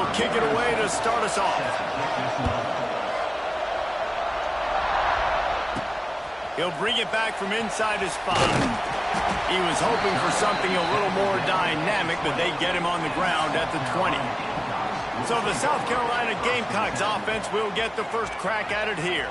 will kick it away to start us off. He'll bring it back from inside his 5. He was hoping for something a little more dynamic, but they get him on the ground at the 20. So the South Carolina Gamecocks offense will get the first crack at it here.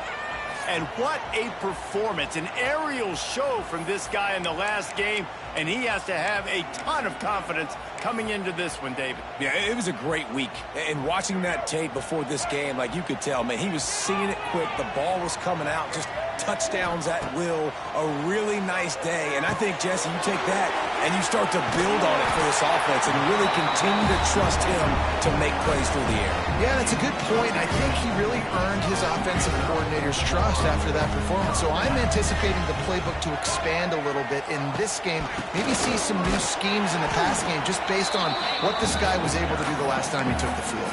And what a performance, an aerial show from this guy in the last game, and he has to have a ton of confidence coming into this one, David. Yeah, it was a great week. And watching that tape before this game, like you could tell, man, he was seeing it quick. The ball was coming out, just touchdowns at will. A really nice day. And I think, Jesse, you take that and you start to build on it for this offense and really continue to trust him to make plays through the air. Yeah, that's a good point. I think he really earned his offensive coordinator's trust after that performance. So I'm anticipating the playbook to expand a little bit in this game. Maybe see some new schemes in the pass game just based on what this guy was able to do the last time he took the field.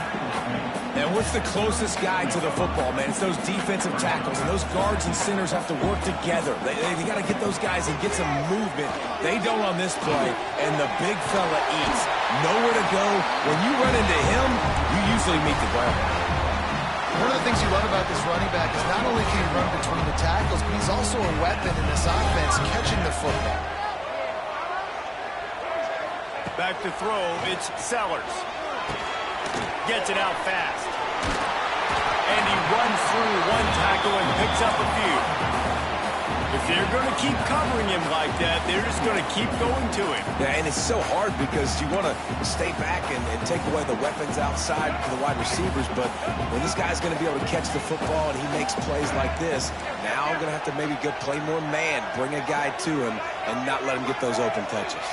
And what's the closest guy to the football, man? It's those defensive tackles, and those guards and centers have to work together. They got to get those guys and get some movement. They don't on this play, and the big fella eats. Nowhere to go. When you run into him, you usually meet the ground. One of the things you love about this running back is not only can he run between the tackles, but he's also a weapon in this offense, catching the football. Back to throw, it's Sellers. Gets it out fast. And he runs through one tackle and picks up a few. If they're going to keep covering him like that, they're just going to keep going to him. Yeah, and it's so hard because you want to stay back and take away the weapons outside for the wide receivers, but when this guy's going to be able to catch the football and he makes plays like this, now I'm going to have to maybe go play more man, bring a guy to him, and not let him get those open touches.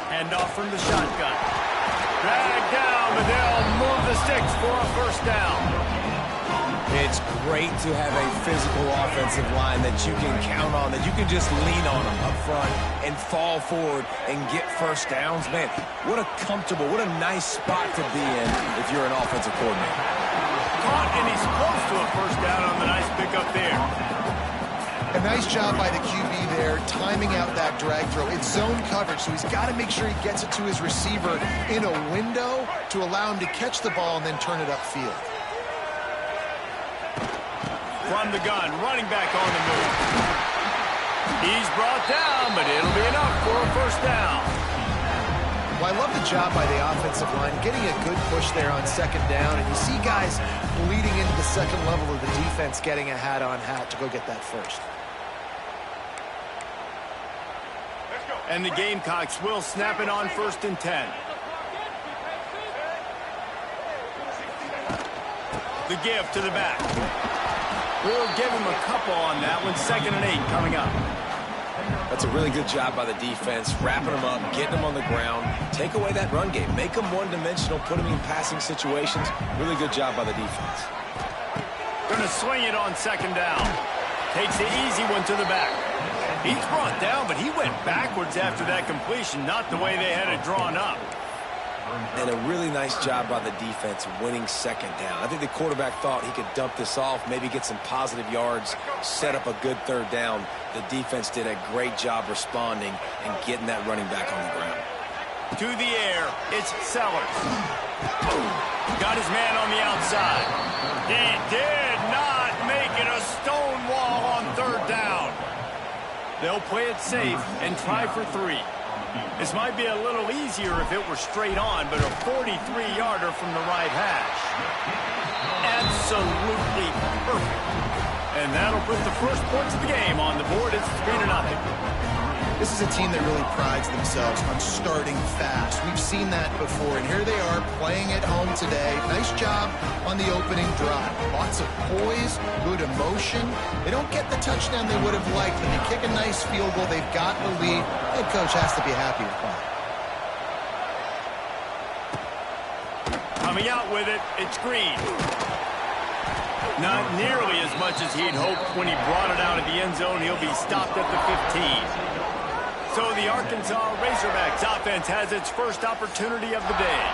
Hand off from the shotgun. Drag down, but they'll move the sticks for a first down. It's great to have a physical offensive line that you can count on, that you can just lean on them up front and fall forward and get first downs. Man, what a comfortable, what a nice spot to be in if you're an offensive coordinator. Caught, and he's close to a first down on the nice pickup there. A nice job by the QB there, timing out that drag throw. It's zone coverage, so he's got to make sure he gets it to his receiver in a window to allow him to catch the ball and then turn it upfield. From the gun, running back on the move. He's brought down, but it'll be enough for a first down. Well, I love the job by the offensive line, getting a good push there on second down, and you see guys bleeding into the second level of the defense getting a hat-on-hat to go get that first. And the Gamecocks will snap it on 1st and 10. The give to the back. We'll give him a couple on that one. 2nd and 8 coming up. That's a really good job by the defense, wrapping them up, getting them on the ground, take away that run game, make them one-dimensional, put them in passing situations. Really good job by the defense. Going to swing it on 2nd down. Takes the easy one to the back. He's brought down, but he went backwards after that completion, not the way they had it drawn up. And a really nice job by the defense winning 2nd down. I think the quarterback thought he could dump this off, maybe get some positive yards, set up a good 3rd down. The defense did a great job responding and getting that running back on the ground. To the air, it's Sellers. Got his man on the outside. He did not make it a stone wall on 3rd down. They'll play it safe and try for 3. This might be a little easier if it were straight on, but a 43-yarder from the right hash. Absolutely perfect. And that'll put the first points of the game on the board. It's 3-0. This is a team that really prides themselves on starting fast. We've seen that before, and here they are playing at home today. Nice job on the opening drive. Lots of poise, good emotion. They don't get the touchdown they would have liked, but they kick a nice field goal. They've got the lead. Head coach has to be happy with that. Coming out with it, it's Green. Not nearly as much as he'd hoped when he brought it out of the end zone. He'll be stopped at the 15. So the Arkansas Razorbacks offense has its first opportunity of the day.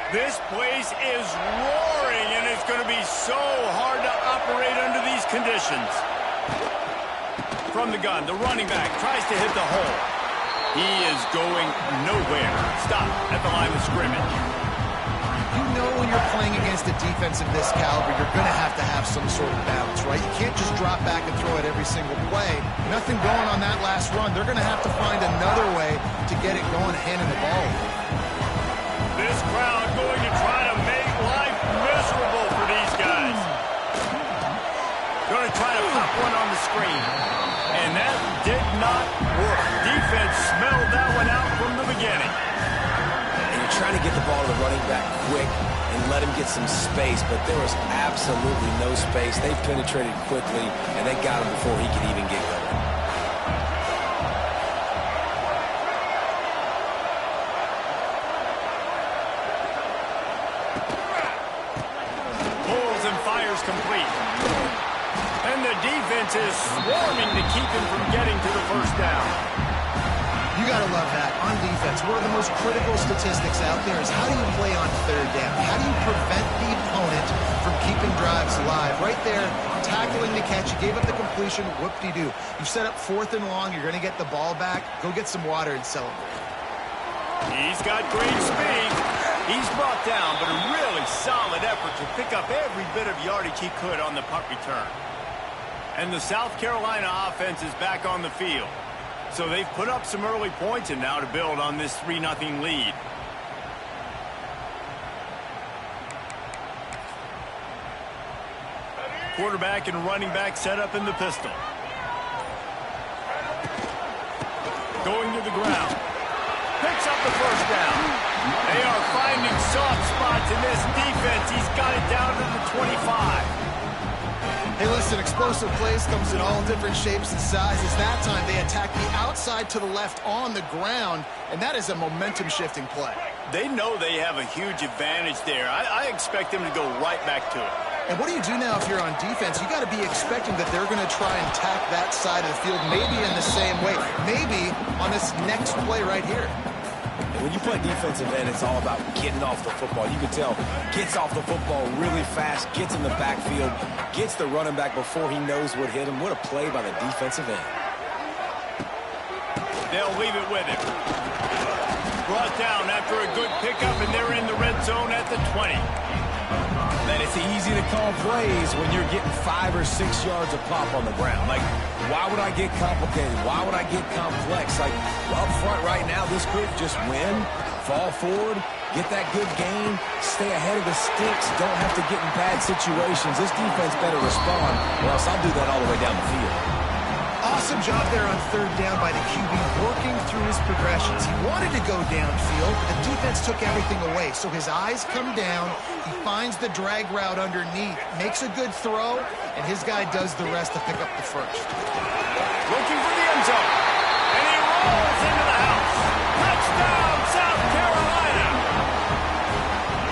This place is roaring, and it's going to be so hard to operate under these conditions. From the gun, the running back tries to hit the hole. He is going nowhere. Stop at the line of scrimmage. You know when you're playing against a defense of this caliber, you're going to have some sort of balance, right? You can't just drop back and throw it every single play. Nothing going on that last run. They're going to have to find another way to get it going and handing the ball. This crowd going to try to make life miserable for these guys. Going to try to pop one on the screen. And that did not work. Defense smelled that one out from the beginning. And you're trying to get the ball to the running back quick and let him get some space, but there was absolutely no space. They penetrated quickly, and they got him before he could even get going. Pulls and fires complete. And the defense is swarming to keep him from getting to the first down. You got to love that. On defense, one of the most critical statistics out there is how do you play on third down? How do you prevent the opponent from keeping drives alive? Right there, tackling the catch. You gave up the completion. Whoop-de-doo. You've set up 4th and long. You're going to get the ball back. Go get some water and celebrate. He's got great speed. He's brought down, but a really solid effort to pick up every bit of yardage he could on the punt return. And the South Carolina offense is back on the field. So they've put up some early points and now to build on this 3-0 lead. Quarterback and running back set up in the pistol. Going to the ground. Picks up the first down. They are finding soft spots in this defense. He's got it down to the 25. Hey, listen, explosive plays comes in all different shapes and sizes. That time, they attack the outside to the left on the ground, and that is a momentum-shifting play. They know they have a huge advantage there. I expect them to go right back to it. And what do you do now if you're on defense? You got to be expecting that they're going to try and attack that side of the field, maybe in the same way, maybe on this next play right here. And when you play defensive end, it's all about getting off the football. You can tell, gets off the football really fast, gets in the backfield, gets the running back before he knows what hit him. What a play by the defensive end. They'll leave it with him. Brought down after a good pickup, and they're in the red zone at the 20. Man, it's easy to call plays when you're getting 5 or 6 yards of pop on the ground. Like, why would I get complicated? Why would I get complex? Like, up front right now, this group just win, fall forward, get that good gain, stay ahead of the sticks, don't have to get in bad situations. This defense better respond, or else I'll do that all the way down the field. Awesome job there on third down by the QB, working through his progressions. He wanted to go downfield, but the defense took everything away. So his eyes come down, he finds the drag route underneath, makes a good throw, and his guy does the rest to pick up the first. Looking for the end zone, and he rolls into the house. Touchdown, South Carolina!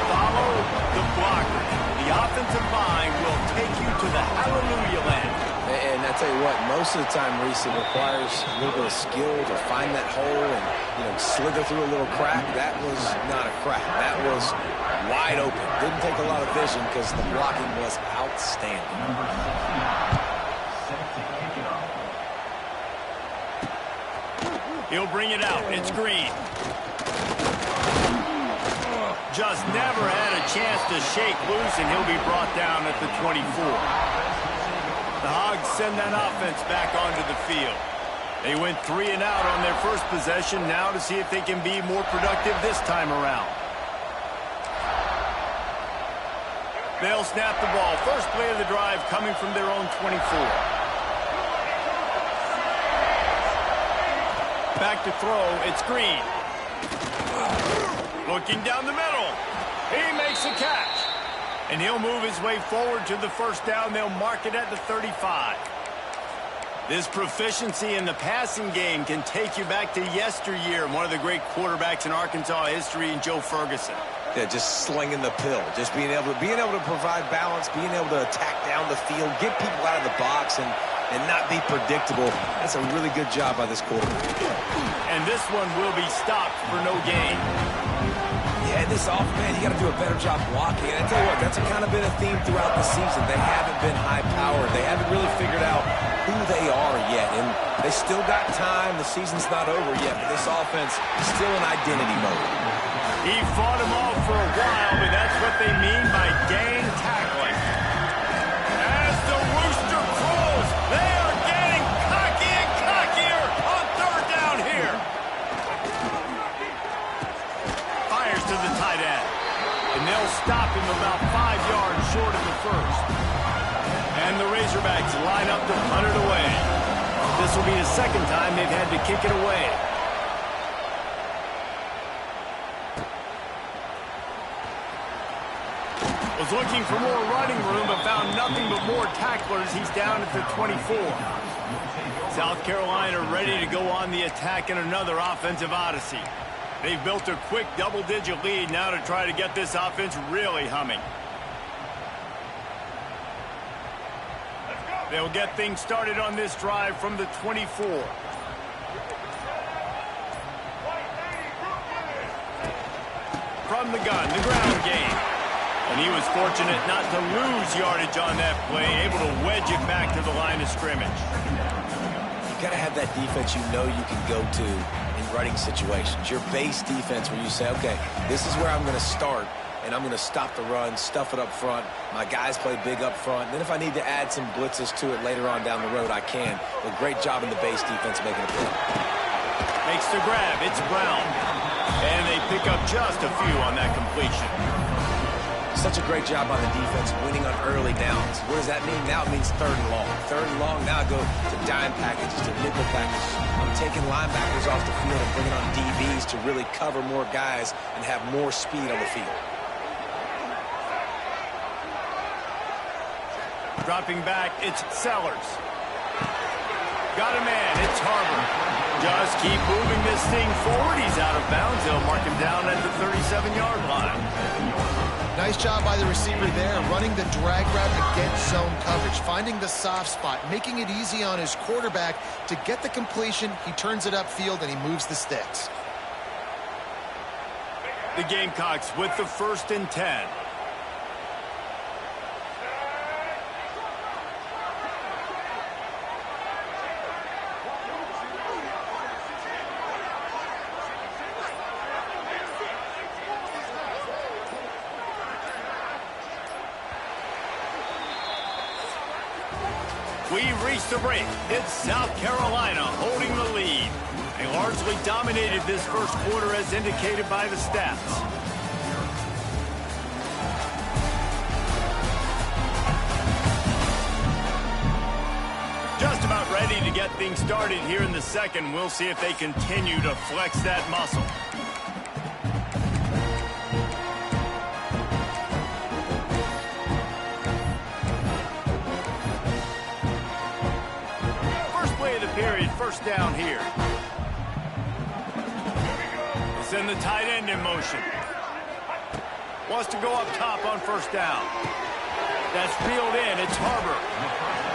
Follow the blocker. The offensive line will take you to the hallelujah land. And I tell you what, most of the time, Reese, it requires a little bit of skill to find that hole and, slither through a little crack. That was not a crack. That was wide open. Didn't take a lot of vision because the blocking was outstanding. He'll bring it out. It's Green. Just never had a chance to shake loose, and he'll be brought down at the 24. The Hogs send that offense back onto the field. They went 3 and out on their first possession, now to see if they can be more productive this time around. They'll snap the ball. First play of the drive coming from their own 24. Back to throw, it's Green. Looking down the middle. He makes a catch. And he'll move his way forward to the first down. They'll mark it at the 35. This proficiency in the passing game can take you back to yesteryear. One of the great quarterbacks in Arkansas history, in Joe Ferguson. Yeah, just slinging the pill. Just being able to provide balance, being able to attack down the field, get people out of the box, and not be predictable. That's a really good job by this quarterback. And this one will be stopped for no gain. Yeah, head this off, man, you got to do a better job blocking. And I tell you what, that's kind of been a theme throughout the season. They haven't been high-powered. They haven't really figured out who they are yet. And they still got time. The season's not over yet, but this offense is still in identity mode. He fought them off for a while, but that's what they mean by gang tackling. As the rooster crows, they are getting cocky and cockier on third down here. Fires to the tight end. And they'll stop him about 5 yards short of the first. And the Razorbacks line up to punt it away. This will be the second time they've had to kick it away. Was looking for more running room, but found nothing but more tacklers. He's down at the 24. South Carolina ready to go on the attack in another offensive odyssey. They've built a quick double-digit lead now to try to get this offense really humming. They'll get things started on this drive from the 24. From the gun, the ground game. And he was fortunate not to lose yardage on that play, able to wedge it back to the line of scrimmage. You got to have that defense you know you can go to in running situations. Your base defense where you say, okay, this is where I'm going to start, and I'm going to stop the run, stuff it up front. My guys play big up front. Then if I need to add some blitzes to it later on down the road, I can. But great job in the base defense making a play. Makes the grab. It's Brown. And they pick up just a few on that completion. Such a great job on the defense, winning on early downs. What does that mean? Now it means third and long. Third and long, now I go to dime packages, to nickel packages. I'm taking linebackers off the field and bringing on DBs to really cover more guys and have more speed on the field. Dropping back, it's Sellers. Got a man, it's Harbor. Just keep moving this thing forward. He's out of bounds. They'll mark him down at the 37-yard line. Nice job by the receiver there, running the drag route against zone coverage, finding the soft spot, making it easy on his quarterback to get the completion. He turns it upfield, and he moves the sticks. The Gamecocks with the 1st and 10. We've reached the break. It's South Carolina holding the lead. They largely dominated this first quarter as indicated by the stats. Just about ready to get things started here in the second. We'll see if they continue to flex that muscle. Period, first down here. We'll send the tight end in motion. Wants to go up top on first down. That's reeled in. It's Harbor.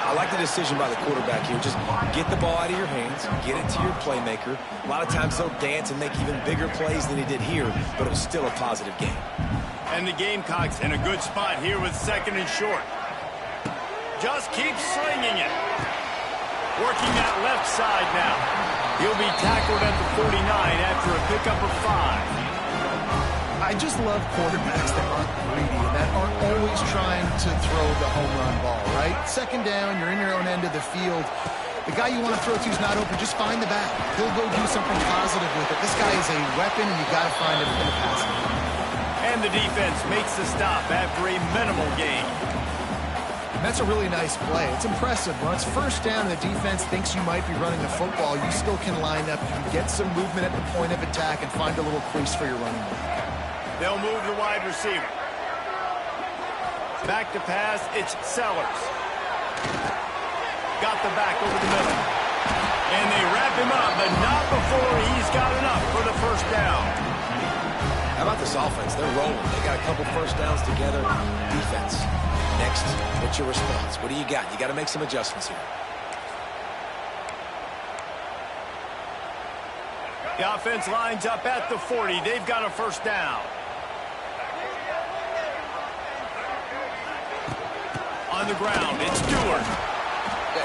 I like the decision by the quarterback here. Just get the ball out of your hands, get it to your playmaker. A lot of times he'll dance and make even bigger plays than he did here, but it was still a positive game. And the Gamecocks in a good spot here with 2nd and short. Just keep slinging it. Working that left side now. He'll be tackled at the 49 after a pickup of 5. I just love quarterbacks that aren't greedy and that aren't always trying to throw the home run ball, right? 2nd down, you're in your own end of the field. The guy you want to throw to is not open. Just find the back. He'll go do something positive with it. This guy is a weapon, and you got to find him in the passing game. And the defense makes the stop after a minimal gain. That's a really nice play. It's impressive. When it's first down and the defense thinks you might be running the football, you still can line up. You can get some movement at the point of attack and find a little crease for your running back. They'll move the wide receiver. Back to pass, it's Sellers. Got the back over the middle. And they wrap him up, but not before he's got enough for the first down. How about this offense? They're rolling. They got a couple first downs together. Defense. Next, what's your response? What do you got? You got to make some adjustments here. The offense lines up at the 40. They've got a first down. On the ground, it's Stewart.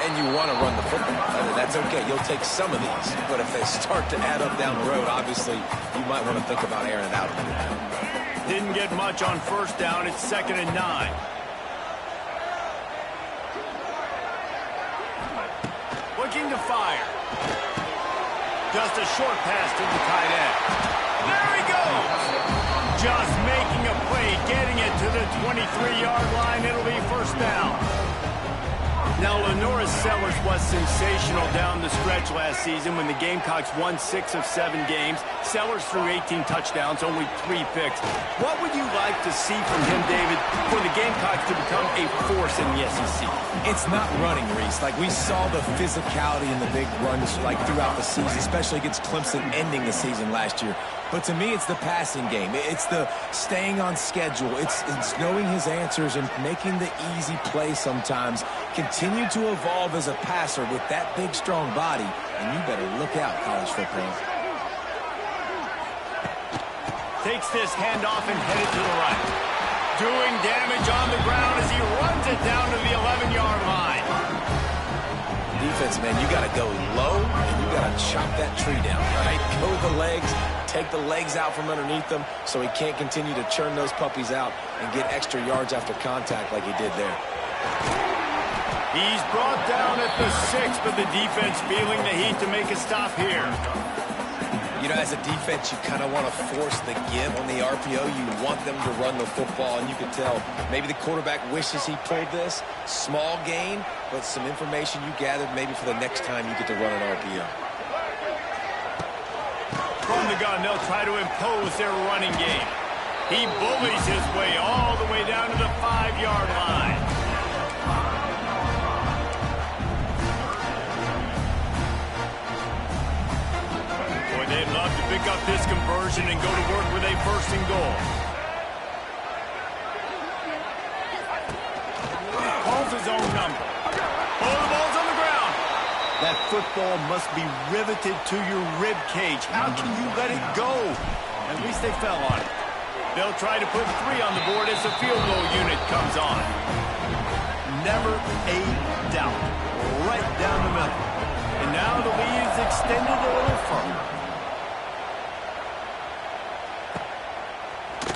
And you want to run the football. That's okay. You'll take some of these. But if they start to add up down the road, obviously, you might want to think about airing it out a little bit. Didn't get much on first down. It's 2nd and 9. Looking to fire. Just a short pass to the tight end. There he goes. Just making a play, getting it to the 23-yard line. It'll be first down. Now, LaNorris Sellers was sensational down the stretch last season when the Gamecocks won 6 of 7 games. Sellers threw 18 touchdowns, only 3 picks. What would you like to see from him, David, for the Gamecocks to become a force in the SEC? It's not running, Reese. Like, we saw the physicality in the big runs, like, throughout the season, especially against Clemson ending the season last year. But to me, it's the passing game. It's the staying on schedule. It's knowing his answers and making the easy play sometimes. Continue to evolve as a passer with that big, strong body. And you better look out, college football. Takes this handoff and headed to the right. Doing damage on the ground as he runs it down to the 11-yard line. Defense, man, you got to go low and you got to chop that tree down, right? Go the legs, take the legs out from underneath them so he can't continue to churn those puppies out and get extra yards after contact like he did there. He's brought down at the 6, but the defense feeling the heat to make a stop here. You know, as a defense, you kind of want to force the give on the RPO. You want them to run the football, and you can tell maybe the quarterback wishes he pulled this. Small gain, but some information you gathered maybe for the next time you get to run an RPO. From the gun, they'll try to impose their running game. He bullies his way all the way down to the 5-yard line. They'd love to pick up this conversion and go to work with a 1st and goal. Calls his own number. Oh, the ball's on the ground. That football must be riveted to your rib cage. How can you let it go? At least they fell on it. They'll try to put 3 on the board as the field goal unit comes on. Never a doubt. Right down the middle. And now the lead is extended a little further.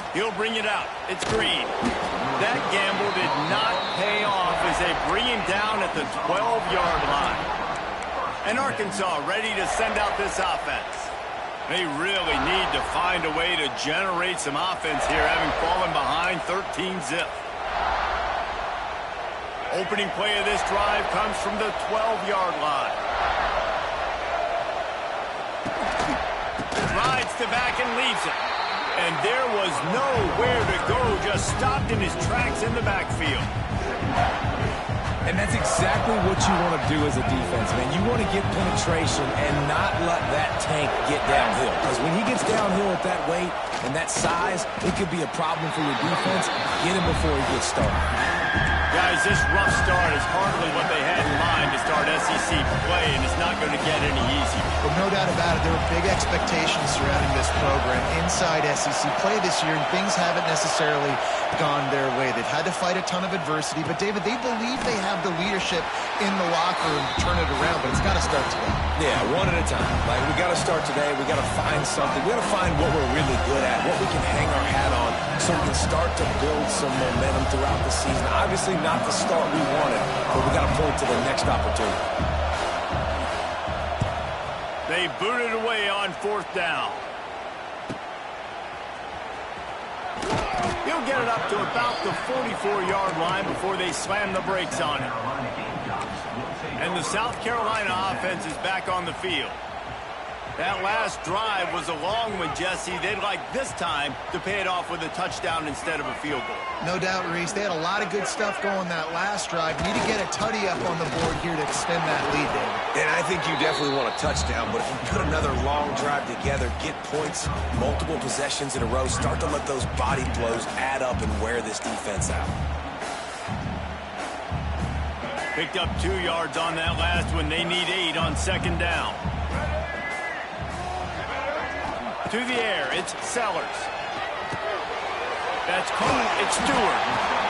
He'll bring it out. It's Green. That gamble did not pay off as they bring him down at the 12-yard line. And Arkansas ready to send out this offense. They really need to find a way to generate some offense here, having fallen behind 13-zip. Opening play of this drive comes from the 12-yard line. Rides to back and leaves it. And there was nowhere to go, just stopped in his tracks in the backfield. And that's exactly what you want to do as a defense, man. You want to get penetration and not let that tank get downhill. Because when he gets downhill at that weight and that size, it could be a problem for your defense. Get him before he gets started. Guys, this rough start is hardly what they had in mind to start SEC play, and it's not going to get any easier. But no doubt about it, there were big expectations surrounding this program inside SEC play this year, and things haven't necessarily gone their way. They've had to fight a ton of adversity, but David, they believe they have the leadership in the locker room to turn it around, but it's got to start today. Yeah, one at a time. Like, we got to start today. We got to find something. We got to find what we're really good at, what we can hang our hat on, so we can start to build some momentum throughout the season. Obviously, not the start we wanted, but we got to point to the next opportunity. They booted away on 4th down. He'll get it up to about the 44-yard line before they slam the brakes on it. And the South Carolina offense is back on the field. That last drive was a long one, Jesse. They'd like this time to pay it off with a touchdown instead of a field goal. No doubt, Reese. They had a lot of good stuff going that last drive. Need to get a tutty up on the board here to extend that lead, David. And I think you definitely want a touchdown, but if you put another long drive together, get points, multiple possessions in a row, start to let those body blows add up and wear this defense out. Picked up 2 yards on that last one. They need 8 on 2nd down. To the air, it's Sellers. That's cool. It's Stewart.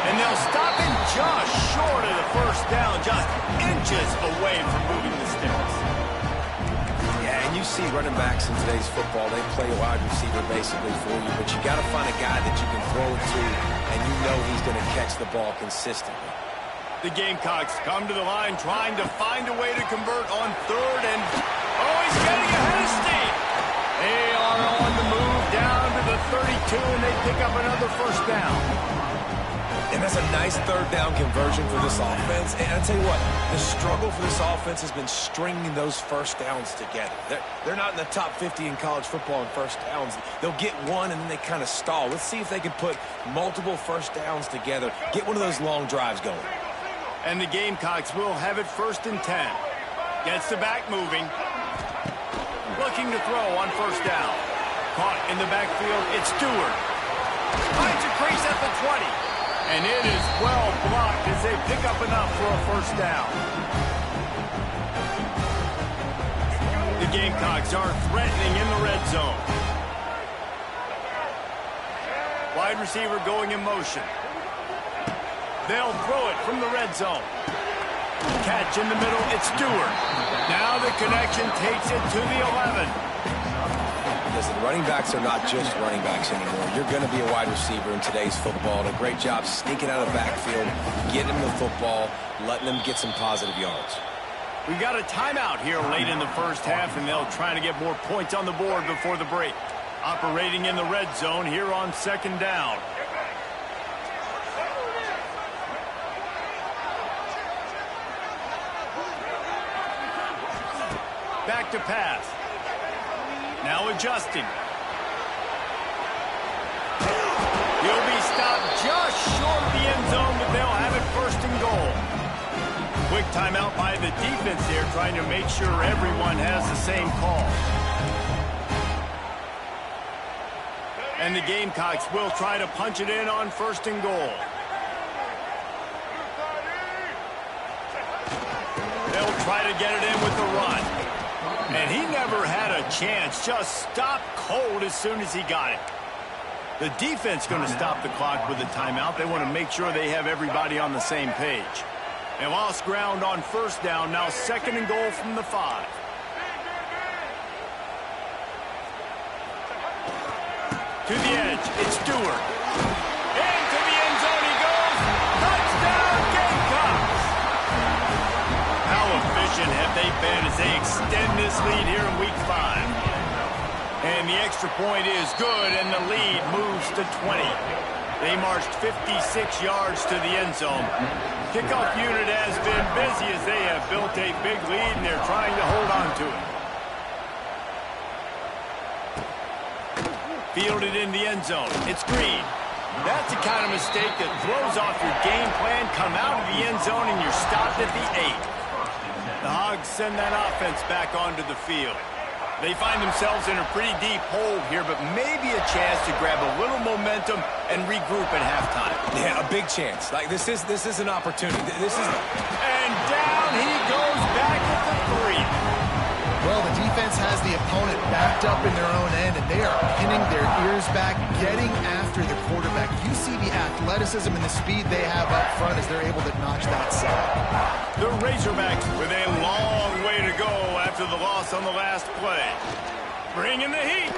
And they'll stop him just short of the first down, just inches away from moving the sticks. Yeah, and you see running backs in today's football, they play a wide receiver basically for you, but you got to find a guy that you can throw it to, and you know he's going to catch the ball consistently. The Gamecocks come to the line trying to find a way to convert on third, and he's getting ahead of steam. They are on the move down to the 32, and they pick up another first down. And that's a nice third down conversion for this offense. And I'll tell you what, the struggle for this offense has been stringing those first downs together. They're not in the top 50 in college football in first downs. They'll get one, and then they kind of stall. Let's see if they can put multiple first downs together, get one of those long drives going. And the Gamecocks will have it 1st and 10. Gets the back moving. Looking to throw on first down. Caught in the backfield, it's Stewart. Finds a crease at the 20. And it is well blocked as they pick up enough for a first down. The Gamecocks are threatening in the red zone. Wide receiver going in motion. They'll throw it from the red zone. Catch in the middle, it's Stewart. Now the connection takes it to the 11. Listen, running backs are not just running backs anymore. You're going to be a wide receiver in today's football. And a great job sneaking out of the backfield, getting them the football, letting them get some positive yards. We've got a timeout here late in the first half, and they'll try to get more points on the board before the break. Operating in the red zone here on 2nd down. Back to pass. Now adjusting. He'll be stopped just short of the end zone, but they'll have it 1st and goal. Quick timeout by the defense here, trying to make sure everyone has the same call. And the Gamecocks will try to punch it in on 1st and goal. They'll try to get it in with the run. And he never had a chance, just stopped cold as soon as he got it. The defense going to stop the clock with a timeout. They want to make sure they have everybody on the same page. They lost ground on first down, now 2nd and goal from the 5. To the edge, it's Stewart. Into the end zone he goes. Touchdown, Gamecocks! How efficient have they been as they extend this lead here in Week 5? And the extra point is good, and the lead moves to 20. They marched 56 yards to the end zone. Kickoff unit has been busy as they have built a big lead, and they're trying to hold on to it. Fielded in the end zone. It's Green. That's the kind of mistake that throws off your game plan. Come out of the end zone, and you're stopped at the 8. The Hogs send that offense back onto the field. They find themselves in a pretty deep hole here, but maybe a chance to grab a little momentum and regroup at halftime. Yeah, a big chance. Like this is an opportunity. And down he goes back with the 3. Well, the defense has the opponent backed up in their own end, and they are pinning their ears back, getting after the quarterback. You see the athleticism and the speed they have up front as they're able to notch that sack. The Razorbacks with a long way to go after the loss on the last play. Bringing the heat.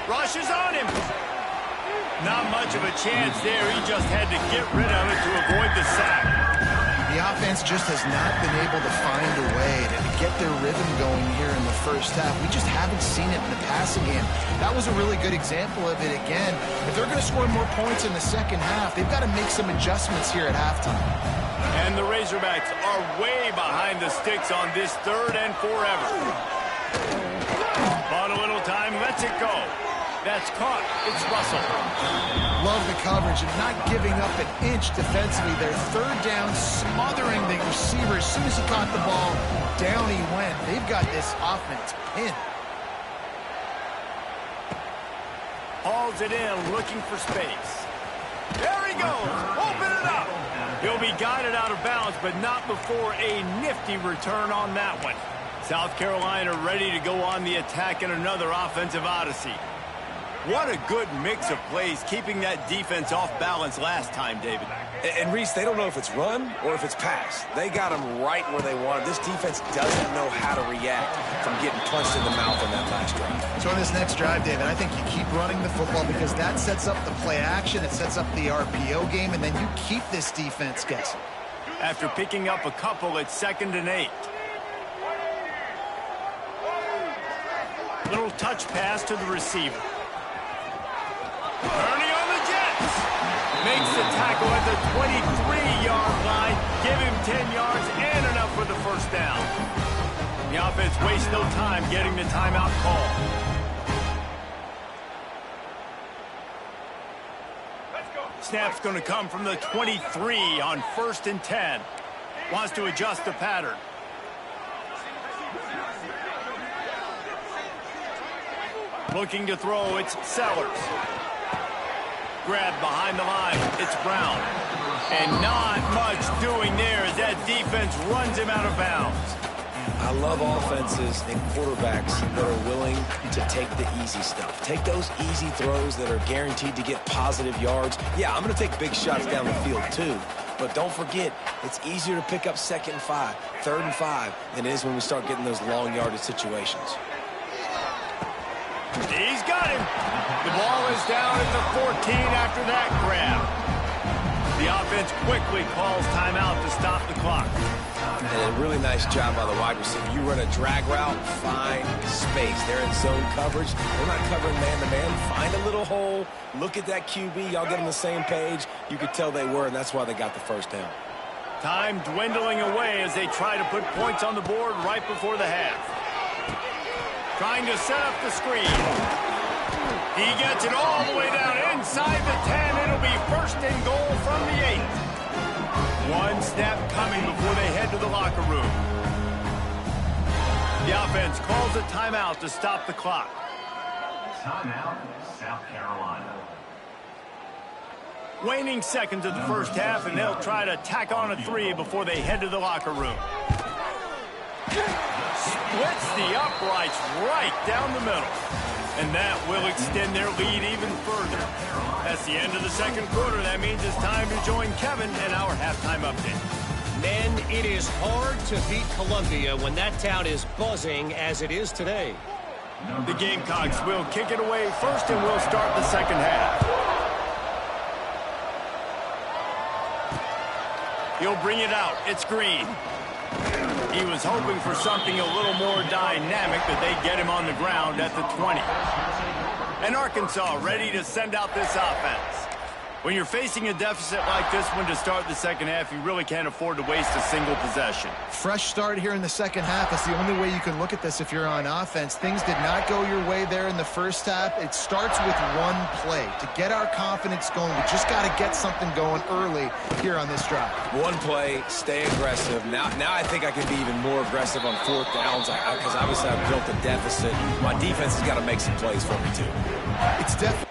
Rushes on him. Not much of a chance there. He just had to get rid of it to avoid the sack. The offense just has not been able to find a way to get their rhythm going here in the first half. We just haven't seen it in the passing game. That was a really good example of it again. If they're going to score more points in the second half, they've got to make some adjustments here at halftime. And the Razorbacks are way behind the sticks on this 3rd and forever. Bought a little time, lets it go. That's caught. It's Russell. Love the coverage and not giving up an inch defensively. Their 3rd down, smothering the receiver. As soon as he caught the ball, down he went. They've got this offense pinned. Hauls it in, looking for space. There he goes. Open it up. He'll be guided out of bounds, but not before a nifty return on that one. South Carolina ready to go on the attack in another offensive odyssey. What a good mix of plays, keeping that defense off balance last time, David. And Reese, they don't know if it's run or if it's pass. They got them right where they want it. This defense doesn't know how to react from getting punched in the mouth on that last drive. So on this next drive, David, I think you keep running the football because that sets up the play action, it sets up the RPO game, and then you keep this defense guessing. After picking up a couple, it's 2nd and 8. Little touch pass to the receiver. Turning on the Jets. Makes the tackle at the 23-yard line. Give him 10 yards and enough for the first down. The offense wastes no time getting the timeout call. Snap's going to come from the 23 on 1st and 10. Wants to adjust the pattern. Looking to throw, it's Sellers. Grabbed behind the line, it's Brown. And not much doing there as that defense runs him out of bounds. I love offenses and quarterbacks that are willing to take the easy stuff. Take those easy throws that are guaranteed to get positive yards. Yeah, I'm going to take big shots down the field too. But don't forget, it's easier to pick up 2nd and 5, 3rd and 5 than it is when we start getting those long yardage situations. He's got him. The ball is down at the 14 after that grab. The offense quickly calls timeout to stop the clock. And a really nice job by the wide receiver. You run a drag route, find space. They're in zone coverage. They're not covering man-to-man. Find a little hole. Look at that QB. Y'all get on the same page. You could tell they were, and that's why they got the first down. Time dwindling away as they try to put points on the board right before the half. Trying to set up the screen. He gets it all the way down inside the 10. It'll be 1st and goal from the 8. One snap coming before they head to the locker room. The offense calls a timeout to stop the clock. Timeout, South Carolina. Waning seconds of the first half, and they'll try to tack on a 3 before they head to the locker room. Splits the uprights right down the middle. And that will extend their lead even further. That's the end of the 2nd quarter. That means it's time to join Kevin in our halftime update. Men, it is hard to beat Columbia when that town is buzzing as it is today. The Gamecocks will kick it away first, and we'll start the 2nd half. He'll bring it out. It's Green. He was hoping for something a little more dynamic, but they get him on the ground at the 20. And Arkansas ready to send out this offense. When you're facing a deficit like this one to start the 2nd half, you really can't afford to waste a single possession. Fresh start here in the 2nd half. That's the only way you can look at this if you're on offense. Things did not go your way there in the first half. It starts with one play. To get our confidence going, we just got to get something going early here on this drive. One play, stay aggressive. Now I think I can be even more aggressive on 4th downs because obviously I've built a deficit. My defense has got to make some plays for me too. It's definitely...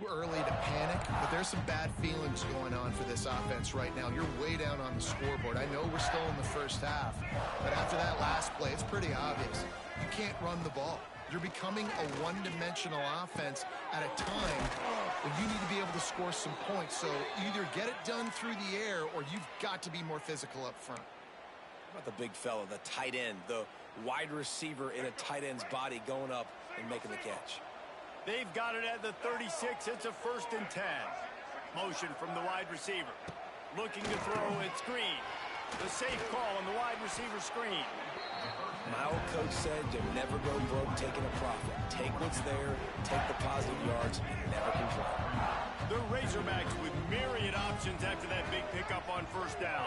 early to panic, but there's some bad feelings going on for this offense right now. You're way down on the scoreboard. I know we're still in the first half, but after that last play, it's pretty obvious. You can't run the ball. You're becoming a one-dimensional offense at a time when you need to be able to score some points. So either get it done through the air or you've got to be more physical up front. How about the big fella, the tight end, the wide receiver in a tight end's body going up and making the catch? They've got it at the 36. It's a 1st and 10. Motion from the wide receiver. Looking to throw it screen. The safe call on the wide receiver screen. My old coach said you'll never go broke taking a profit. Take what's there, take the positive yards, and never complain. The Razorbacks with myriad options after that big pickup on 1st down.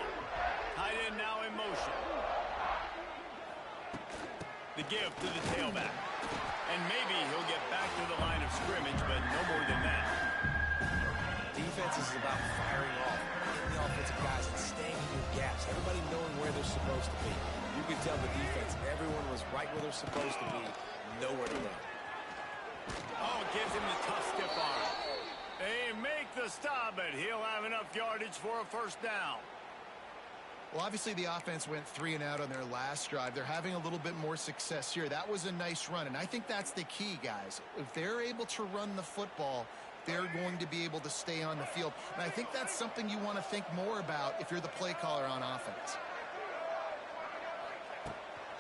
Tight end now in motion. The give to the tailback. And maybe he'll get back to the line of scrimmage, but no more than that. Defense is about firing off, hitting the offensive guys and staying in your gaps. Everybody knowing where they're supposed to be. You could tell the defense, everyone was right where they're supposed to be, nowhere to run. Oh, it gives him the tough stiff arm. They make the stop, but he'll have enough yardage for a 1st down. Well, obviously the offense went 3 and out on their last drive. They're having a little bit more success here. That was a nice run, and I think that's the key, guys. If they're able to run the football, they're going to be able to stay on the field. And I think that's something you want to think more about if you're the play caller on offense.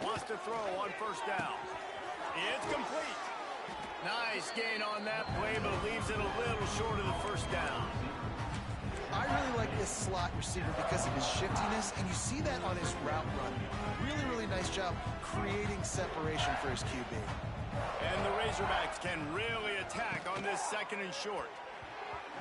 Wants to throw on 1st down. It's complete. Nice gain on that play, but leaves it a little short of the 1st down. I really like this slot receiver because of his shiftiness, and you see that on his route run. Really, really nice job creating separation for his QB. And the Razorbacks can really attack on this 2nd and short.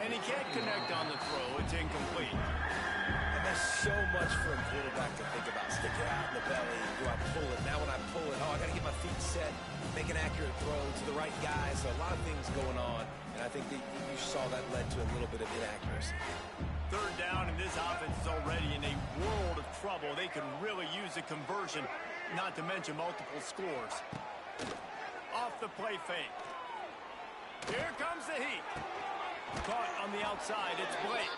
And he can't connect on the throw. It's incomplete. And there's so much for a quarterback to think about. Stick it out in the belly. Do I pull it? Now when I pull it, I got to get my feet set, make an accurate throw to the right guys. So a lot of things going on. And I think that you saw that led to a little bit of inaccuracy. 3rd down, and this offense is already in a world of trouble. They can really use a conversion, not to mention multiple scores. Off the play fake. Here comes the heat. Caught on the outside. It's Blake.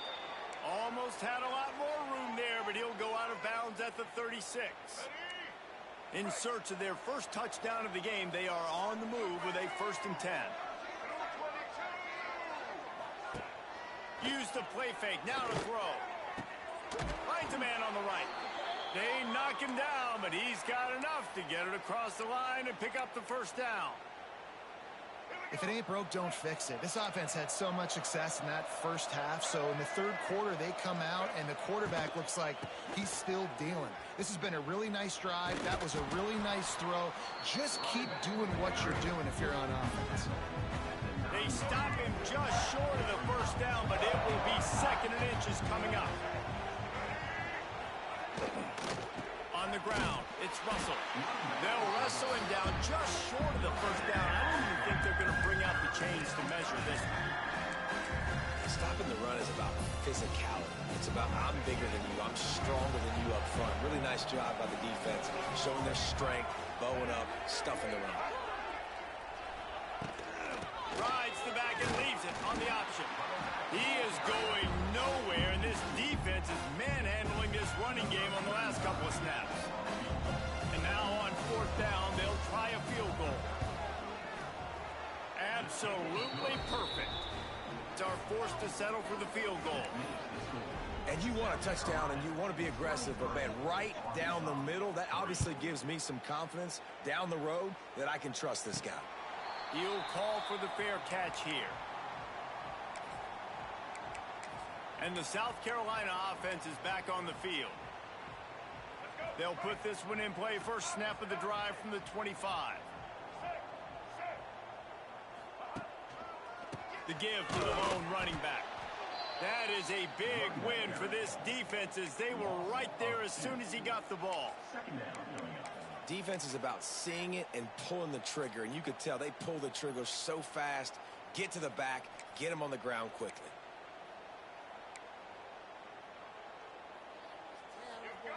Almost had a lot more room there, but he'll go out of bounds at the 36. In search of their first touchdown of the game, they are on the move with a 1st and 10. Use the play fake. Now to throw. Finds a man on the right. They knock him down, but he's got enough to get it across the line and pick up the 1st down. If it ain't broke, don't fix it. This offense had so much success in that 1st half, so in the 3rd quarter, they come out, and the quarterback looks like he's still dealing. This has been a really nice drive. That was a really nice throw. Just keep doing what you're doing if you're on offense. They stop him just short of the 1st down, but it will be 2nd and inches coming up. On the ground, it's Russell. They'll wrestle him down just short of the 1st down. I don't even think they're going to bring out the chains to measure this. Stopping the run is about physicality. It's about I'm bigger than you, I'm stronger than you up front. Really nice job by the defense, showing their strength, bowing up, stuffing the run. Rides the back and leaves it on the option. He is going nowhere, and this defense is manhandling this running game on the last couple of snaps. And now on 4th down, they'll try a field goal. Absolutely perfect. Are forced to settle for the field goal. And you want a touchdown and you want to be aggressive, but man, right down the middle, that obviously gives me some confidence down the road that I can trust this guy. He'll call for the fair catch here. And the South Carolina offense is back on the field. They'll put this one in play. First snap of the drive from the 25. The give to the lone running back. That is a big win for this defense as they were right there as soon as he got the ball. Defense is about seeing it and pulling the trigger, and you could tell they pull the trigger so fast, get to the back, get him on the ground quickly.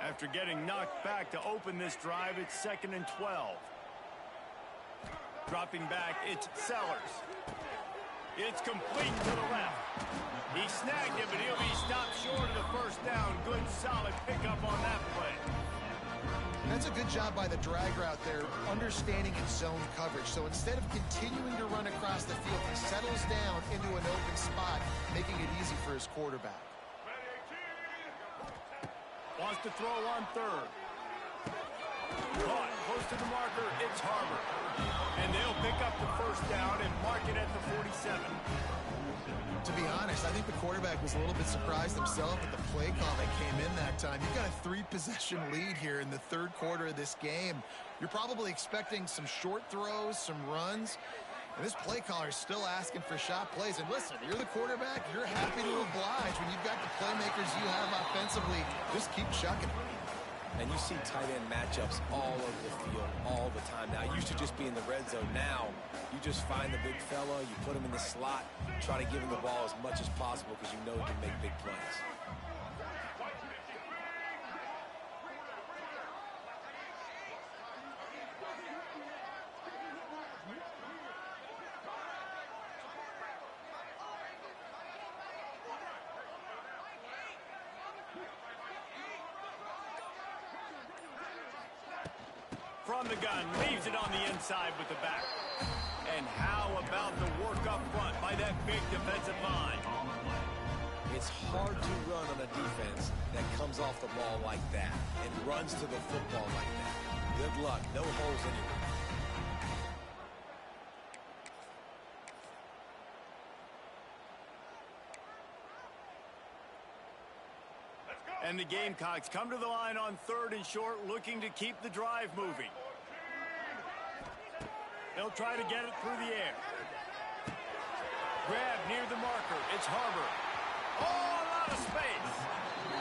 After getting knocked back to open this drive, it's 2nd and 12. Dropping back, it's Sellers. It's complete to the left. He snagged it, but he'll be stopped short of the 1st down. Good, solid pickup on that play. That's a good job by the drag route there, understanding its zone coverage. So instead of continuing to run across the field, he settles down into an open spot, making it easy for his quarterback. Wants to throw on third. Caught close to the marker. It's Harbor. And they'll pick up the first down and mark it at the 47. To be honest, I think the quarterback was a little bit surprised himself at the play call that came in that time. You've got a 3-possession lead here in the third quarter of this game. You're probably expecting some short throws, some runs. And this play caller is still asking for shot plays. And listen, you're the quarterback. You're happy to oblige when you've got the playmakers you have offensively. Just keep chucking it. And you see tight end matchups all over the field all the time now. It used to just be in the red zone. Now you just find the big fella, you put him in the slot, try to give him the ball as much as possible because you know he can make big plays. From the gun, leaves it on the inside with the back. And how about the work up front by that big defensive line? It's hard to run on a defense that comes off the ball like that and runs to the football like that. Good luck. No holes anywhere. And the Gamecocks come to the line on third and short, looking to keep the drive moving. They'll try to get it through the air. Grab near the marker. It's Harbor. Oh, a lot of space.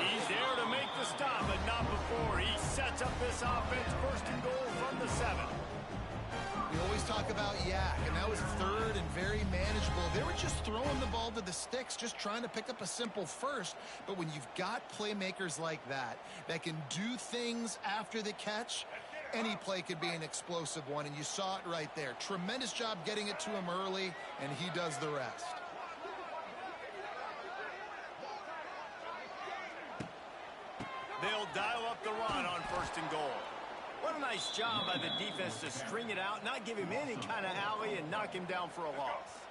He's there to make the stop, but not before. He sets up this offense first and goal from the 7. We always talk about yak, and that was third and very manageable. They were just throwing the ball to the sticks, just trying to pick up a simple first. But when you've got playmakers like that can do things after the catch, any play could be an explosive one, and you saw it right there. Tremendous job getting it to him early, and he does the rest. They'll dial up the run on first and goal. What a nice job by the defense to string it out, not give him any kind of alley, and knock him down for a loss.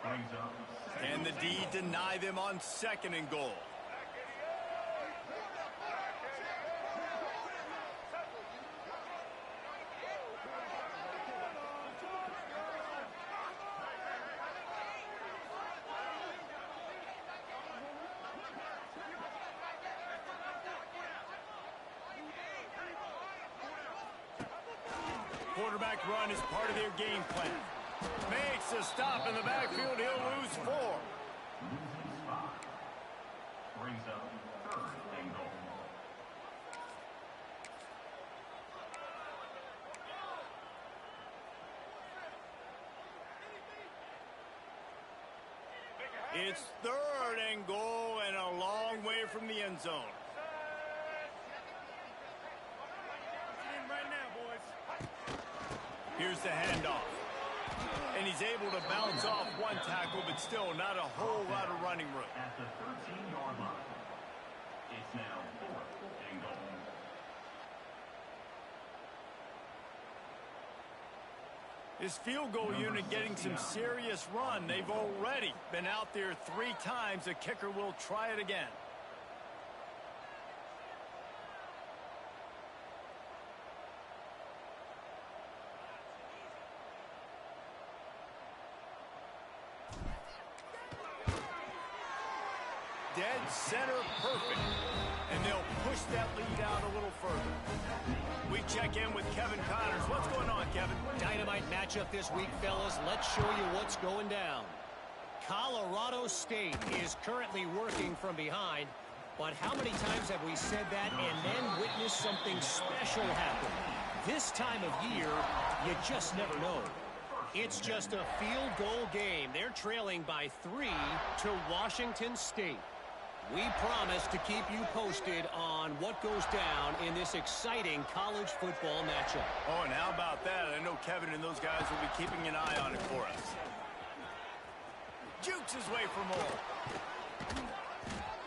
And the D deny them on second and goal. Quarterback run is part of their game plan. Makes a stop in the backfield. He'll lose 4. Losing spot. Brings up third and goal. It's third and goal and a long way from the end zone. Here's the handoff. And he's able to bounce off one tackle, but still not a whole lot of running room. At the 13-yard line. It's now fourth and goal. His field goal unit getting some serious run. They've already been out there 3 times. The kicker will try it again. Dead center perfect. And they'll push that lead out a little further. We check in with Kevin Connors. What's going on, Kevin? Dynamite matchup this week, fellas. Let's show you what's going down. Colorado State is currently working from behind, but how many times have we said that and then witnessed something special happen? This time of year, you just never know. It's just a field goal game. They're trailing by 3 to Washington State. We promise to keep you posted on what goes down in this exciting college football matchup. Oh, and how about that? I know Kevin and those guys will be keeping an eye on it for us. Jukes his way for more.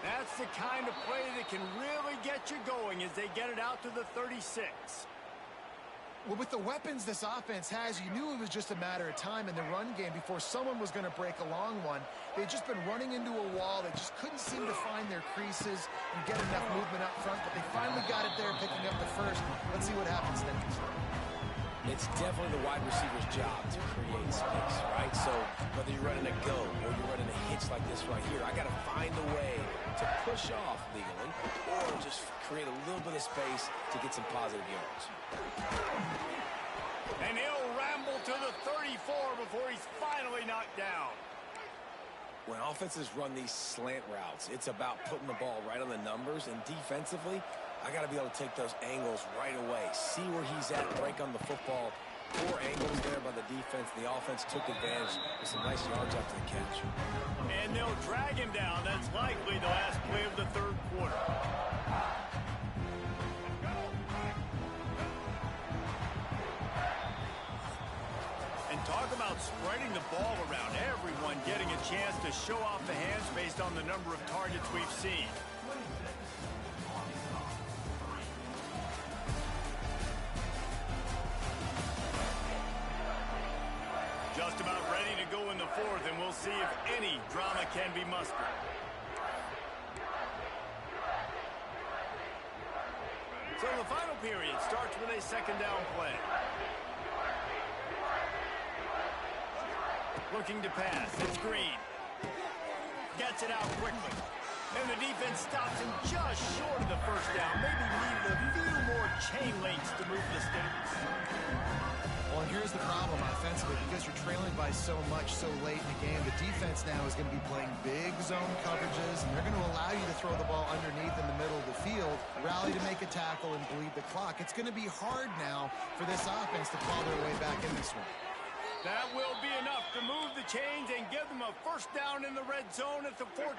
That's the kind of play that can really get you going as they get it out to the 36. Well, with the weapons this offense has, you knew it was just a matter of time in the run game before someone was going to break a long one. They'd just been running into a wall. They just couldn't seem to find their creases and get enough movement up front, but they finally got it there, picking up the first. Let's see what happens next. It's definitely the wide receiver's job to create space, right? So whether you're running a go or you're running a hitch like this right here, I got to find a way to push off legally or just create a little bit of space to get some positive yards. And he'll ramble to the 34 before he's finally knocked down. When offenses run these slant routes, it's about putting the ball right on the numbers, and defensively, I got to be able to take those angles right away, see where he's at, break on the football. Poor angles there by the defense. The offense took advantage with some nice yards after the catch. And they'll drag him down. That's likely the last play of the third quarter. And talk about spreading the ball around. Everyone getting a chance to show off the hands based on the number of targets we've seen. Just about ready to go in the fourth, and we'll see if any drama can be mustered. So the final period starts with a second down play. Looking to pass. It's Green. Gets it out quickly. And the defense stops him just short of the first down. Maybe needed a few more chain links to move the sticks. Well, and here's the problem offensively. Because you're trailing by so much so late in the game, the defense now is going to be playing big zone coverages, and they're going to allow you to throw the ball underneath in the middle of the field, rally to make a tackle, and bleed the clock. It's going to be hard now for this offense to claw their way back in this one. That will be enough to move the chains and give them a first down in the red zone at the 14.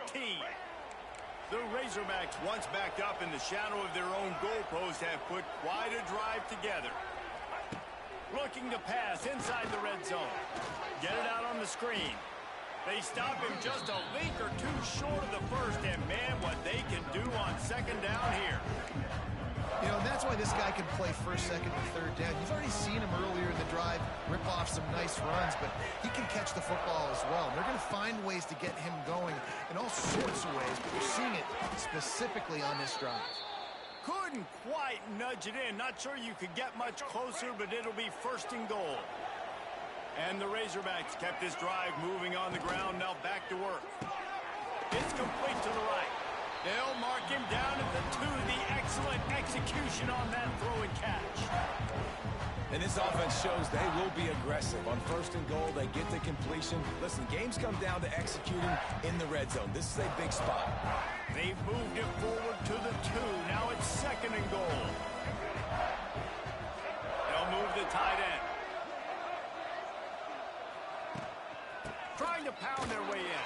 The Razorbacks, once backed up in the shadow of their own goalpost, have put quite a drive together. Looking to pass inside the red zone. Get it out on the screen. They stop him just a link or two short of the first, and man, what they can do on second down here. You know, that's why this guy can play first, second, and third down. You've already seen him earlier in the drive rip off some nice runs, but he can catch the football as well. And they're going to find ways to get him going in all sorts of ways, but you're seeing it specifically on this drive. Couldn't quite nudge it in. Not sure you could get much closer, but it'll be first and goal. And the Razorbacks kept this drive moving on the ground. Now back to work. It's complete to the right. They'll mark him down at the 2. The excellent execution on that throw and catch. And this offense shows they will be aggressive. On first and goal, they get the completion. Listen, games come down to executing in the red zone. This is a big spot. They've moved it forward to the 2. Now it's second and goal. They'll move the tight end. Trying to pound their way in.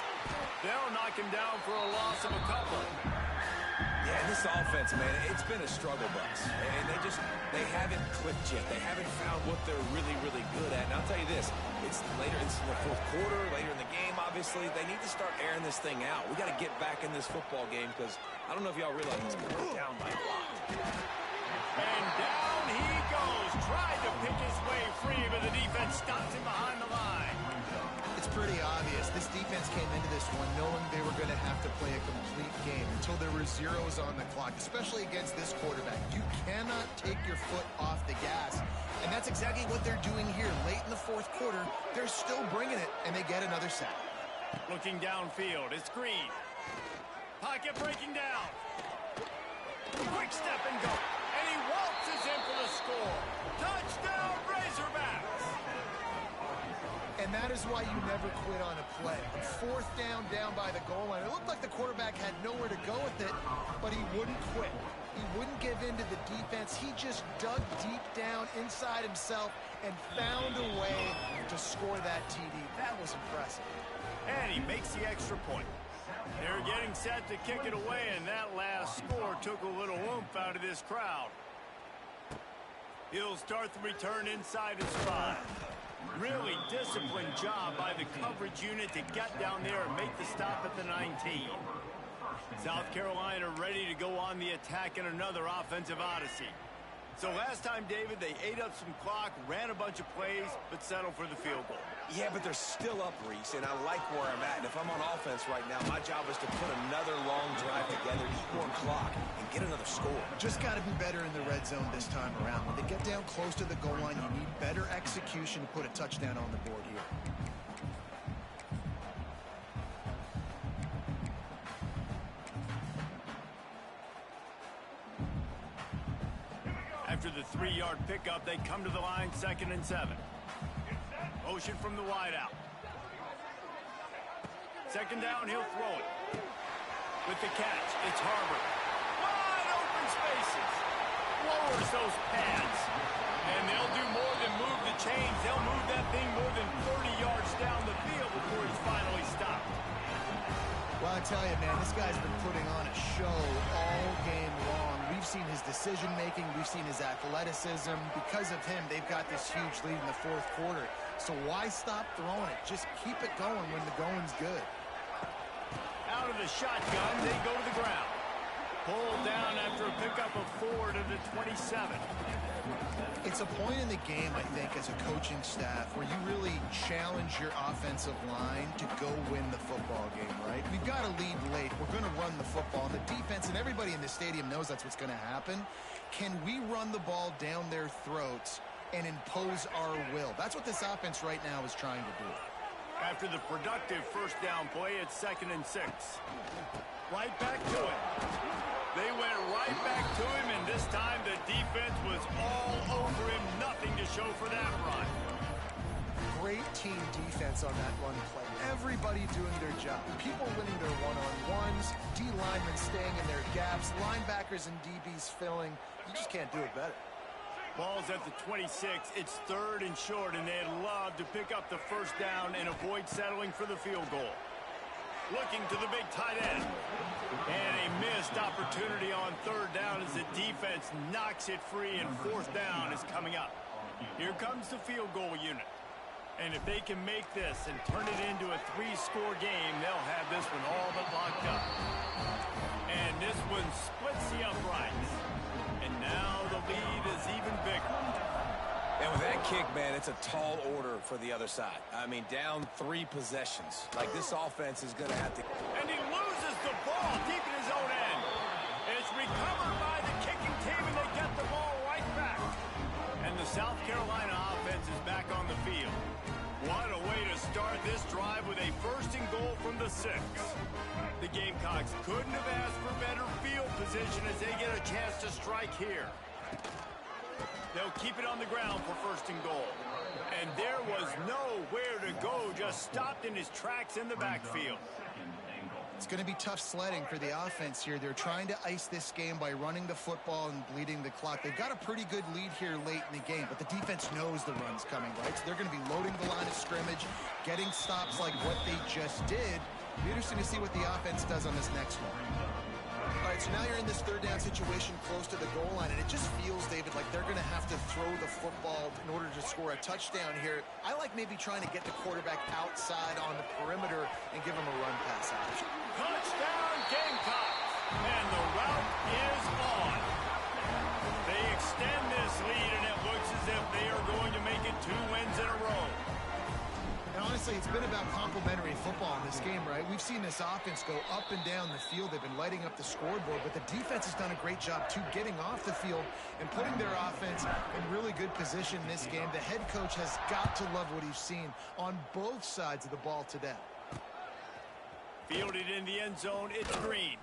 They'll knock him down for a loss of a couple. Yeah, this offense, man, it's been a struggle bus. And they haven't clicked yet. They haven't found what they're really, really good at. And I'll tell you this, it's in the fourth quarter, later in the game, obviously. They need to start airing this thing out. We got to get back in this football game because I don't know if y'all realize it's going to go down by a lot. And down he goes. Tried to pick his way free, but the defense stops him behind the line. It's pretty obvious. This defense came into this one knowing they were going to have to play a complete game until there were zeros on the clock, especially against this quarterback. You cannot take your foot off the gas, and that's exactly what they're doing here. Late in the fourth quarter, they're still bringing it, and they get another sack. Looking downfield, it's Green. Pocket breaking down. Quick step and go. And he waltzes in for the score. Touchdown, Razorbacks! And that is why you never quit on a play. Fourth down by the goal line. It looked like the quarterback had nowhere to go with it, but he wouldn't quit. He wouldn't give in to the defense. He just dug deep down inside himself and found a way to score that TD. That was impressive. And he makes the extra point. They're getting set to kick it away, and that last score took a little oomph out of this crowd. He'll start the return inside his 5. Really disciplined job by the coverage unit to get down there and make the stop at the 19. South Carolina ready to go on the attack in another offensive odyssey. So last time, David, they ate up some clock, ran a bunch of plays, but settled for the field goal. Yeah, but they're still up, Reese, and I like where I'm at. And if I'm on offense right now, my job is to put another long drive together, eat more clock, and get another score. Just got to be better in the red zone this time around. When they get down close to the goal line, you need better execution to put a touchdown on the board here. After the 3-yard pickup, they come to the line, 2nd and 7. Motion from the wideout. 2nd down, he'll throw it. With the catch, it's Harvard. Wide open spaces. Lowers those pads. And they'll do more than move the chains. They'll move that thing more than 30 yards down the field before he's finally stopped. Well, I tell you, man, this guy's been putting on a show all game long. We've seen his decision-making. We've seen his athleticism. Because of him, they've got this huge lead in the 4th quarter. So why stop throwing it? Just keep it going when the going's good. Out of the shotgun, they go to the ground. Pulled down after a pickup of 4 to the 27. It's a point in the game, I think, as a coaching staff where you really challenge your offensive line to go win the football game, right? We've got to lead late. We're going to run the football. And the defense and everybody in the stadium knows that's what's going to happen. Can we run the ball down their throats and impose our will? That's what this offense right now is trying to do. After the productive 1st down play, it's 2nd and 6. Right back to it. They went right back to him, and this time the defense was all over him. Nothing to show for that run. Great team defense on that run play. Everybody doing their job. People winning their one-on-ones, D linemen staying in their gaps, linebackers and DBs filling. You just can't do it better. Ball's at the 26. It's 3rd and short, and they'd love to pick up the 1st down and avoid settling for the field goal. Looking to the big tight end. And a missed opportunity on 3rd down as the defense knocks it free, and 4th down is coming up. Here comes the field goal unit. And if they can make this and turn it into a 3-score game, they'll have this one all but locked up. And this one splits the uprights. And now the lead is even bigger. And with that kick, man, it's a tall order for the other side. I mean, down 3 possessions. Like, this offense is going to have to... And he loses the ball deep in his own end. It's recovered by the kicking team, and they get the ball right back. And the South Carolina offense is back on the field. What a way to start this drive with a 1st and goal from the 6. The Gamecocks couldn't have asked for better field position as they get a chance to strike here. They'll keep it on the ground for 1st and goal. And there was nowhere to go, just stopped in his tracks in the backfield. It's going to be tough sledding for the offense here. They're trying to ice this game by running the football and bleeding the clock. They've got a pretty good lead here late in the game, but the defense knows the run's coming, right? So they're going to be loading the line of scrimmage, getting stops like what they just did. It'll be interesting to see what the offense does on this next one. All right, so now you're in this 3rd down situation close to the goal line, and it just feels, David, like they're going to have to throw the football in order to score a touchdown here. I like maybe trying to get the quarterback outside on the perimeter and give him a run pass option. Touchdown, Gamecocks! And the route is on. They extend this lead, and it looks as if they are going to make it 2 wins in a row. And honestly, it's been about complementary football in this game, right? We've seen this offense go up and down the field. They've been lighting up the scoreboard, but the defense has done a great job, too, getting off the field and putting their offense in really good position in this game. The head coach has got to love what he's seen on both sides of the ball today. Fielded in the end zone, it's Green.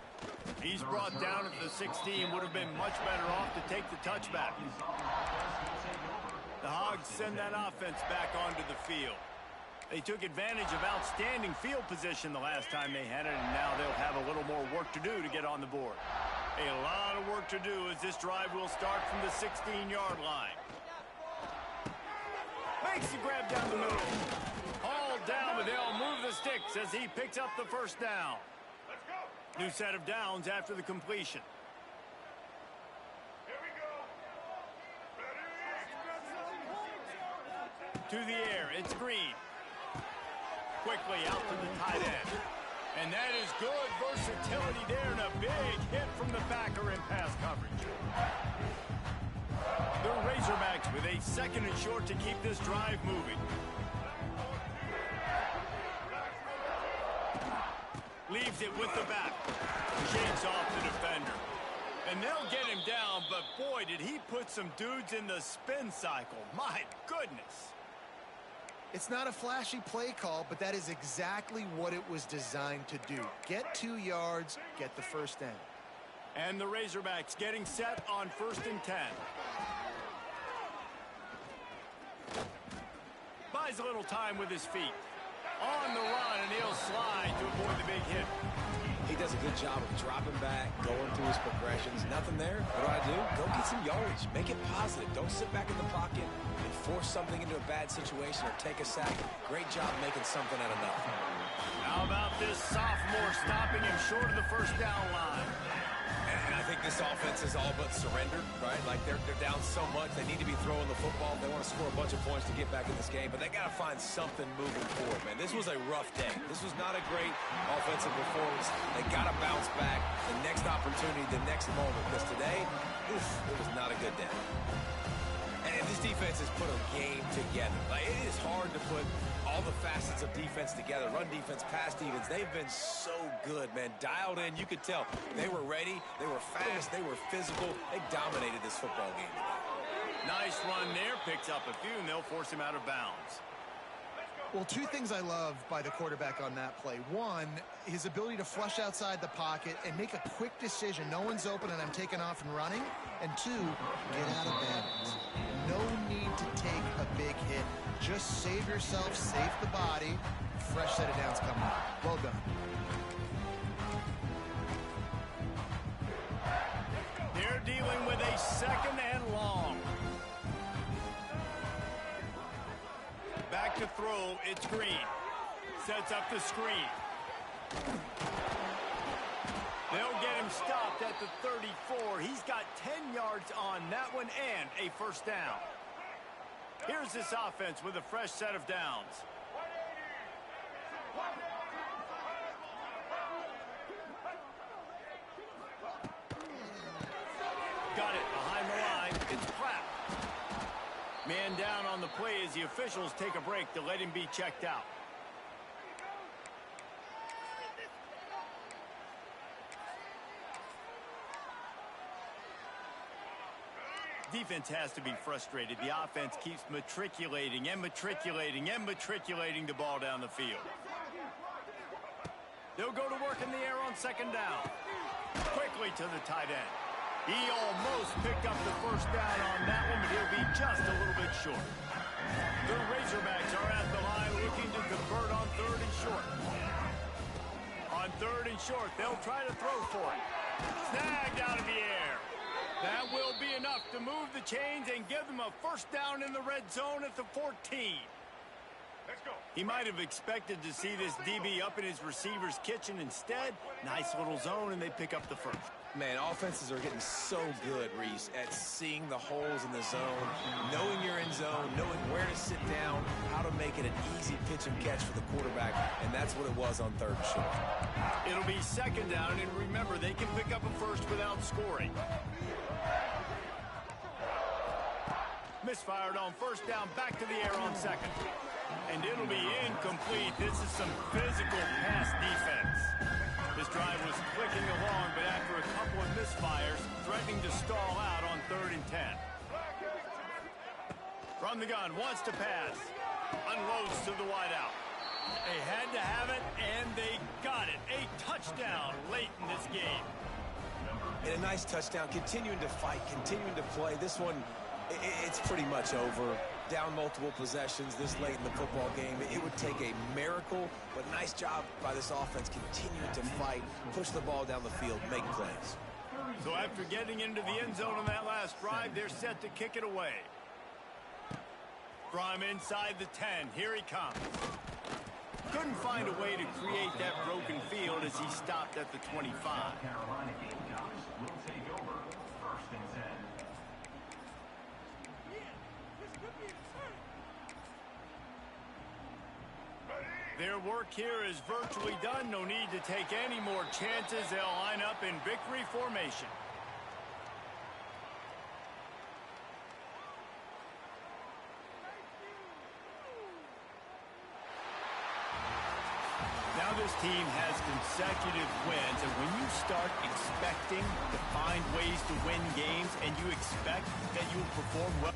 He's brought down at the 16, would have been much better off to take the touchback. The Hogs send that offense back onto the field. They took advantage of outstanding field position the last time they had it, and now they'll have a little more work to do to get on the board. A lot of work to do as this drive will start from the 16-yard line. Makes the grab down the middle. All down, but they'll move the sticks as he picks up the 1st down. New set of downs after the completion. To the air, it's Green. Quickly out to the tight end. And that is good versatility there, and a big hit from the backer in pass coverage. Razorbacks with a 2nd and short to keep this drive moving. Leaves it with the back. Shakes off the defender. And they'll get him down, but boy, did he put some dudes in the spin cycle. My goodness. It's not a flashy play call, but that is exactly what it was designed to do. Get 2 yards, get the first down. And the Razorbacks getting set on 1st and 10. Buys a little time with his feet. On the run, and he'll slide to avoid the big hit. He does a good job of dropping back, going through his progressions. Nothing there. What do? Go get some yardage. Make it positive. Don't sit back in the pocket and force something into a bad situation or take a sack. Great job making something out of nothing. How about this sophomore stopping him short of the first down line? And I think this offense is all but surrendered, right? Like they're down so much, they need to be throwing the football. They want to score a bunch of points to get back in this game, but they got to find something moving forward, man. This was a rough day. This was not a great offensive performance. They got to bounce back the next opportunity, the next moment, because today, it was not a good day. And this defense has put a game together. Like, it is hard to put all the facets of defense together. Run defense, pass defense. They've been so good, man. Dialed in. You could tell they were ready. They were fast. They were physical. They dominated this football game today. Nice run there. Picks up a few, and they'll force him out of bounds. Well, 2 things I love by the quarterback on that play. 1, his ability to flush outside the pocket and make a quick decision. No one's open and I'm taking off and running. And 2, get out of bounds. No need to take a big hit. Just save yourself, save the body. Fresh set of downs coming up. Well done. They're dealing with a 2nd and long. Back to throw, it's Green. Sets up the screen. They'll get him stopped at the 34. He's got 10 yards on that one and a first down. Here's this offense with a fresh set of downs. Got it behind the line. It's Pratt. Man down on the play as the officials take a break to let him be checked out. Defense has to be frustrated. The offense keeps matriculating and matriculating and matriculating the ball down the field. They'll go to work in the air on 2nd down. Quickly to the tight end. He almost picked up the first down on that one, but he'll be just a little bit short. The Razorbacks are at the line looking to convert on 3rd and short. On 3rd and short, they'll try to throw for it. Snagged out of the air. That will be enough to move the chains and give them a first down in the red zone at the 14. Let's go. He might have expected to see this DB up in his receiver's kitchen. Instead, nice little zone, and they pick up the first. Man, offenses are getting so good, Reese, at seeing the holes in the zone, knowing you're in zone, knowing where to sit down, how to make it an easy pitch and catch for the quarterback, and that's what it was on 3rd and short. It'll be 2nd down, and remember, they can pick up a first without scoring. Misfired on 1st down, back to the air on 2nd. And it'll be incomplete. This is some physical pass defense. This drive was clicking along, but after a couple of misfires, threatening to stall out on 3rd and 10. From the gun, wants to pass. Unloads to the wideout. They had to have it, and they got it. A touchdown late in this game. And a nice touchdown, continuing to fight, continuing to play. This one, it's pretty much over. Down multiple possessions this late in the football game. It would take a miracle, but nice job by this offense continuing to fight, push the ball down the field, make plays. So after getting into the end zone on that last drive, they're set to kick it away. From inside the 10, here he comes. Couldn't find a way to create that broken field as he stopped at the 25. Carolina Gamecocks will take over 1st and 10. Their work here is virtually done. No need to take any more chances. They'll line up in victory formation. this team has consecutive wins, and when you start expecting to find ways to win games and you expect that you will perform well,